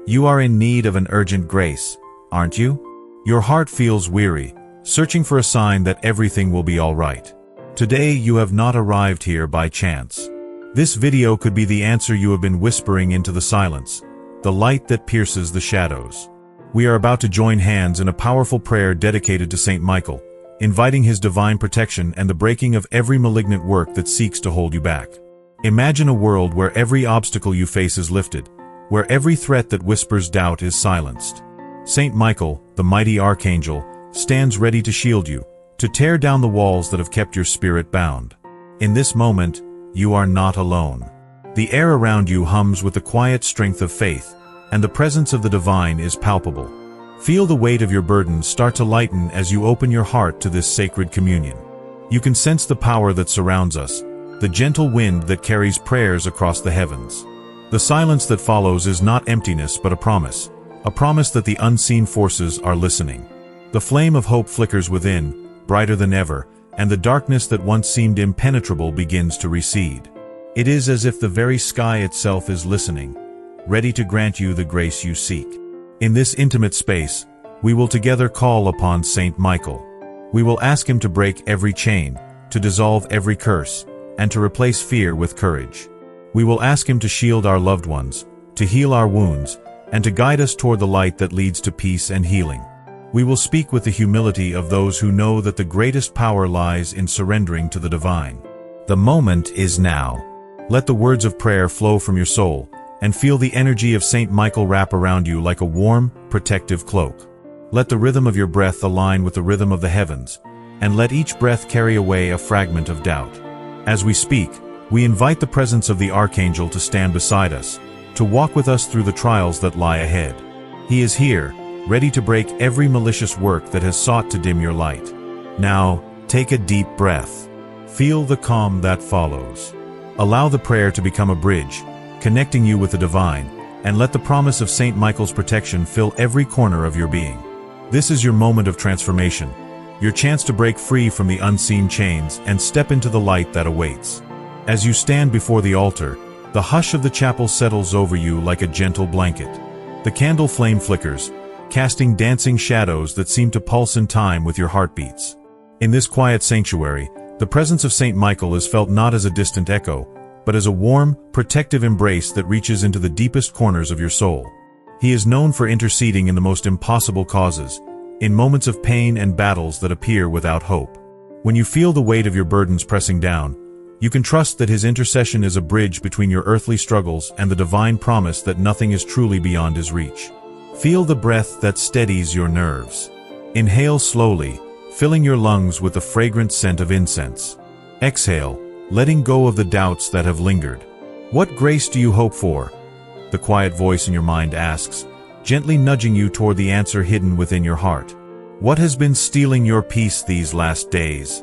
You are in need of an urgent grace, aren't you? Your heart feels weary, searching for a sign that everything will be all right. Today you have not arrived here by chance. This video could be the answer you have been whispering into the silence, the light that pierces the shadows. We are about to join hands in a powerful prayer dedicated to Saint Michael, inviting his divine protection and the breaking of every malignant work that seeks to hold you back. Imagine a world where every obstacle you face is lifted, where every threat that whispers doubt is silenced. Saint Michael, the mighty archangel, stands ready to shield you, to tear down the walls that have kept your spirit bound. In this moment, you are not alone. The air around you hums with the quiet strength of faith, and the presence of the divine is palpable. Feel the weight of your burdens start to lighten as you open your heart to this sacred communion. You can sense the power that surrounds us, the gentle wind that carries prayers across the heavens. The silence that follows is not emptiness but a promise that the unseen forces are listening. The flame of hope flickers within, brighter than ever, and the darkness that once seemed impenetrable begins to recede. It is as if the very sky itself is listening, ready to grant you the grace you seek. In this intimate space, we will together call upon Saint Michael. We will ask him to break every chain, to dissolve every curse, and to replace fear with courage. We will ask him to shield our loved ones, to heal our wounds, and to guide us toward the light that leads to peace and healing. We will speak with the humility of those who know that the greatest power lies in surrendering to the divine. The moment is now. Let the words of prayer flow from your soul, and feel the energy of Saint Michael wrap around you like a warm, protective cloak. Let the rhythm of your breath align with the rhythm of the heavens, and let each breath carry away a fragment of doubt. As we speak, we invite the presence of the Archangel to stand beside us, to walk with us through the trials that lie ahead. He is here, ready to break every malicious work that has sought to dim your light. Now, take a deep breath. Feel the calm that follows. Allow the prayer to become a bridge, connecting you with the divine, and let the promise of Saint Michael's protection fill every corner of your being. This is your moment of transformation, your chance to break free from the unseen chains and step into the light that awaits. As you stand before the altar, the hush of the chapel settles over you like a gentle blanket. The candle flame flickers, casting dancing shadows that seem to pulse in time with your heartbeats. In this quiet sanctuary, the presence of Saint Michael is felt not as a distant echo, but as a warm, protective embrace that reaches into the deepest corners of your soul. He is known for interceding in the most impossible causes, in moments of pain and battles that appear without hope. When you feel the weight of your burdens pressing down, you can trust that his intercession is a bridge between your earthly struggles and the divine promise that nothing is truly beyond his reach. Feel the breath that steadies your nerves. Inhale slowly, filling your lungs with the fragrant scent of incense. Exhale, letting go of the doubts that have lingered. What grace do you hope for? The quiet voice in your mind asks, gently nudging you toward the answer hidden within your heart. What has been stealing your peace these last days?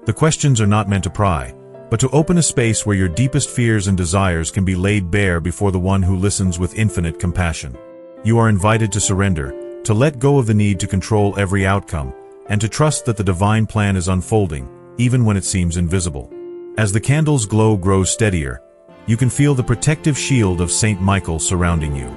The questions are not meant to pry, but to open a space where your deepest fears and desires can be laid bare before the one who listens with infinite compassion. You are invited to surrender, to let go of the need to control every outcome, and to trust that the divine plan is unfolding, even when it seems invisible. As the candle's glow grows steadier, you can feel the protective shield of Saint Michael surrounding you.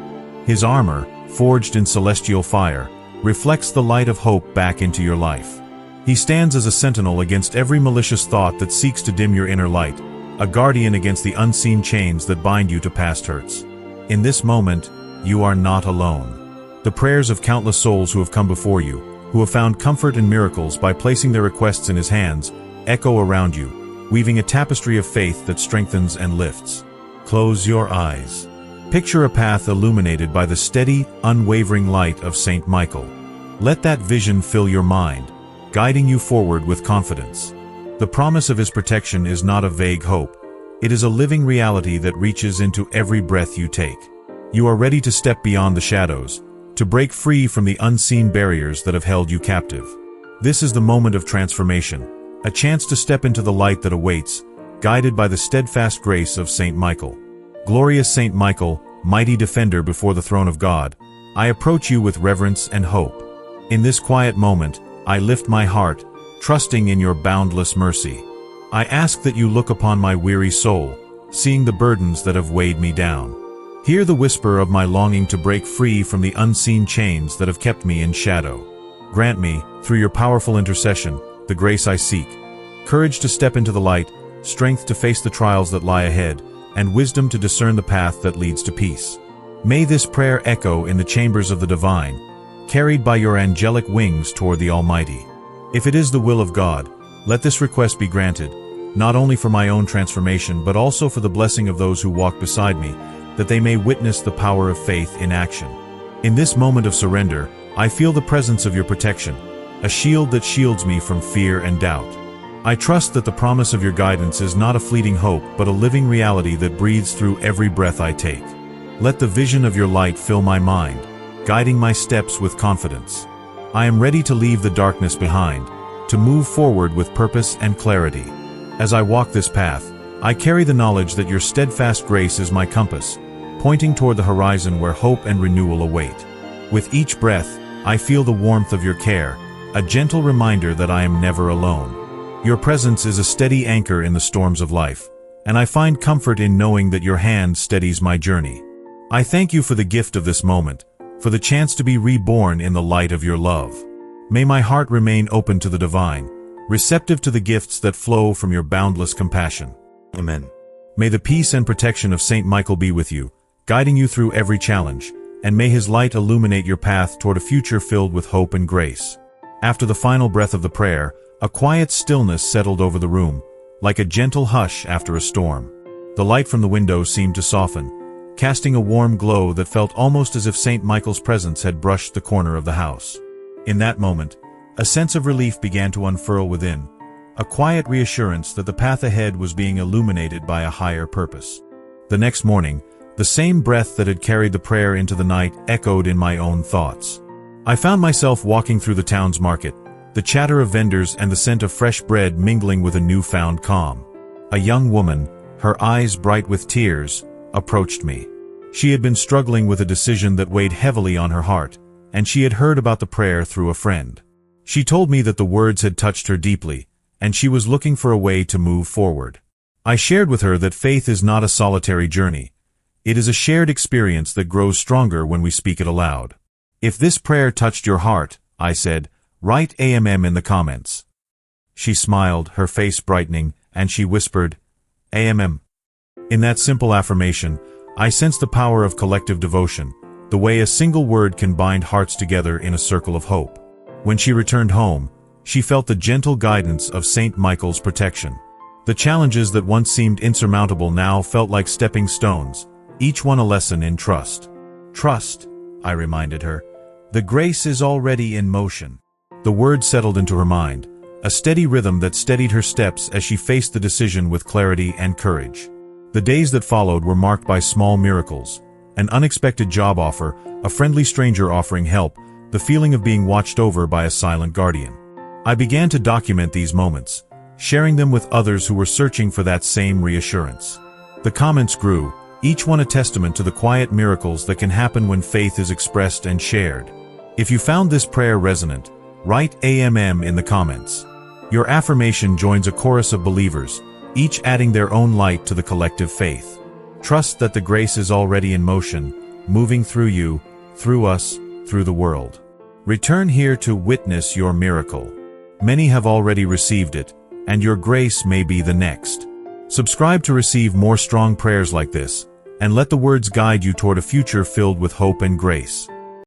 His armor, forged in celestial fire, reflects the light of hope back into your life. He stands as a sentinel against every malicious thought that seeks to dim your inner light, a guardian against the unseen chains that bind you to past hurts. In this moment, you are not alone. The prayers of countless souls who have come before you, who have found comfort and miracles by placing their requests in his hands, echo around you, weaving a tapestry of faith that strengthens and lifts. Close your eyes. Picture a path illuminated by the steady, unwavering light of Saint Michael. Let that vision fill your mind, guiding you forward with confidence. The promise of his protection is not a vague hope. It is a living reality that reaches into every breath you take. You are ready to step beyond the shadows, to break free from the unseen barriers that have held you captive. This is the moment of transformation, a chance to step into the light that awaits, guided by the steadfast grace of Saint Michael. Glorious Saint Michael, mighty defender before the throne of God, I approach you with reverence and hope. In this quiet moment, I lift my heart, trusting in your boundless mercy. I ask that you look upon my weary soul, seeing the burdens that have weighed me down. Hear the whisper of my longing to break free from the unseen chains that have kept me in shadow. Grant me, through your powerful intercession, the grace I seek, courage to step into the light, strength to face the trials that lie ahead, and wisdom to discern the path that leads to peace. May this prayer echo in the chambers of the divine, carried by your angelic wings toward the Almighty. If it is the will of God, let this request be granted, not only for my own transformation but also for the blessing of those who walk beside me, that they may witness the power of faith in action. In this moment of surrender, I feel the presence of your protection, a shield that shields me from fear and doubt. I trust that the promise of your guidance is not a fleeting hope but a living reality that breathes through every breath I take. Let the vision of your light fill my mind, guiding my steps with confidence. I am ready to leave the darkness behind, to move forward with purpose and clarity. As I walk this path, I carry the knowledge that your steadfast grace is my compass, pointing toward the horizon where hope and renewal await. With each breath, I feel the warmth of your care, a gentle reminder that I am never alone. Your presence is a steady anchor in the storms of life, and I find comfort in knowing that your hand steadies my journey. I thank you for the gift of this moment, for the chance to be reborn in the light of your love. May my heart remain open to the divine, receptive to the gifts that flow from your boundless compassion. Amen. May the peace and protection of Saint Michael be with you, guiding you through every challenge, and may his light illuminate your path toward a future filled with hope and grace. After the final breath of the prayer, a quiet stillness settled over the room, like a gentle hush after a storm. The light from the window seemed to soften, casting a warm glow that felt almost as if Saint Michael's presence had brushed the corner of the house. In that moment, a sense of relief began to unfurl within, a quiet reassurance that the path ahead was being illuminated by a higher purpose. The next morning, the same breath that had carried the prayer into the night echoed in my own thoughts. I found myself walking through the town's market, the chatter of vendors and the scent of fresh bread mingling with a newfound calm. A young woman, her eyes bright with tears, approached me. She had been struggling with a decision that weighed heavily on her heart, and she had heard about the prayer through a friend. She told me that the words had touched her deeply, and she was looking for a way to move forward. I shared with her that faith is not a solitary journey. It is a shared experience that grows stronger when we speak it aloud. If this prayer touched your heart, I said, write AMM in the comments. She smiled, her face brightening, and she whispered, AMM. In that simple affirmation, I sensed the power of collective devotion, the way a single word can bind hearts together in a circle of hope. When she returned home, she felt the gentle guidance of Saint Michael's protection. The challenges that once seemed insurmountable now felt like stepping stones, each one a lesson in trust. Trust, I reminded her. The grace is already in motion. The word settled into her mind, a steady rhythm that steadied her steps as she faced the decision with clarity and courage. The days that followed were marked by small miracles, an unexpected job offer, a friendly stranger offering help, the feeling of being watched over by a silent guardian. I began to document these moments, sharing them with others who were searching for that same reassurance. The comments grew, each one a testament to the quiet miracles that can happen when faith is expressed and shared. If you found this prayer resonant, write AMM in the comments. Your affirmation joins a chorus of believers, each adding their own light to the collective faith. Trust that the grace is already in motion, moving through you, through us, through the world. Return here to witness your miracle. Many have already received it, and your grace may be the next. Subscribe to receive more strong prayers like this, and let the words guide you toward a future filled with hope and grace.